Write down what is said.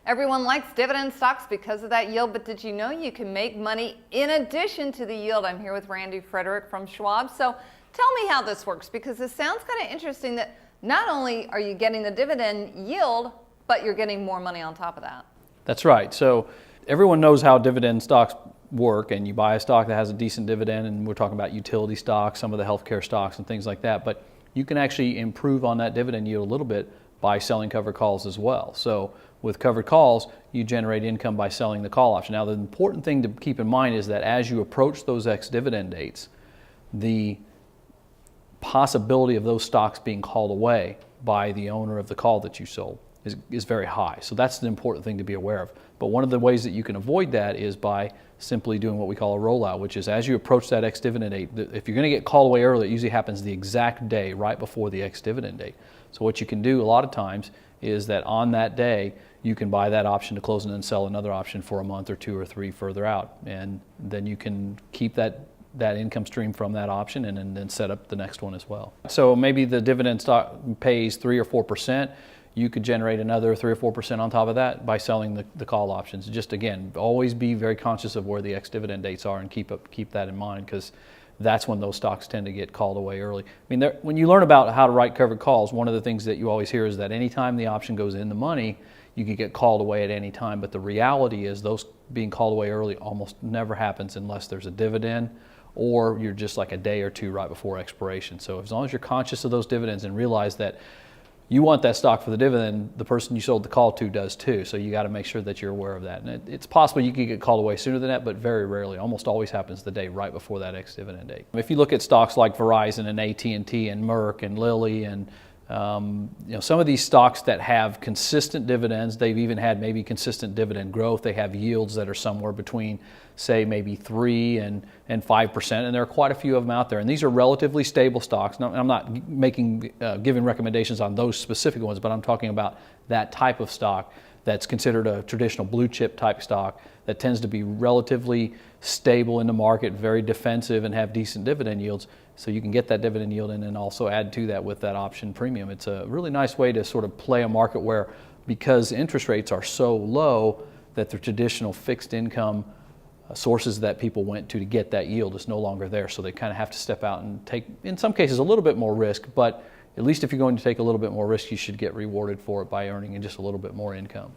Everyone likes dividend stocks because of that yield, but did you know you can make money in addition to the yield? I'm here with Randy Frederick from Schwab. So tell me how this works, because this sounds kind of interesting that not only are you getting the dividend yield, but you're getting more money on top of that. That's right. So everyone knows how dividend stocks work, and you buy a stock that has a decent dividend, and we're talking about utility stocks, some of the healthcare stocks and things like that, but you can actually improve on that dividend yield a little bit by selling covered calls as well. So with covered calls, you generate income by selling the call option. Now, the important thing to keep in mind is that as you approach those ex-dividend dates, the possibility of those stocks being called away by the owner of the call that you sold is very high. So that's the important thing to be aware of. But one of the ways that you can avoid that is by simply doing what we call a rollout, which is as you approach that ex-dividend date, if you're going to get called away early, it usually happens the exact day right before the ex-dividend date. So what you can do a lot of times is that on that day, you can buy that option to close and then sell another option for a month or two or three further out. And then you can keep that income stream from that option and then set up the next one as well. So maybe the dividend stock pays 3 or 4%. You could generate another 3 or 4% on top of that by selling the call options. Just again, always be very conscious of where the ex-dividend dates are and keep that in mind, because that's when those stocks tend to get called away early. I mean, when you learn about how to write covered calls, one of the things that you always hear is that anytime the option goes in the money, you can get called away at any time. But the reality is those being called away early almost never happens unless there's a dividend or you're just like a day or two right before expiration. So as long as you're conscious of those dividends and realize that you want that stock for the dividend, the person you sold the call to does too. So you got to make sure that you're aware of that. And it's possible you could get called away sooner than that, but very rarely. Almost always happens the day right before that ex-dividend date. If you look at stocks like Verizon and AT&T and Merck and Lilly and some of these stocks that have consistent dividends, they've even had maybe consistent dividend growth. They have yields that are somewhere between, say, maybe 3 and 5%, and there are quite a few of them out there. And these are relatively stable stocks. Now, I'm not giving recommendations on those specific ones, but I'm talking about that type of stock that's considered a traditional blue chip type stock that tends to be relatively stable in the market, very defensive, and have decent dividend yields. So you can get that dividend yield and then also add to that with that option premium. It's a really nice way to sort of play a market where, because interest rates are so low, that the traditional fixed income sources that people went to get that yield is no longer there. So they kind of have to step out and take, in some cases, a little bit more risk, but at least if you're going to take a little bit more risk, you should get rewarded for it by earning just a little bit more income.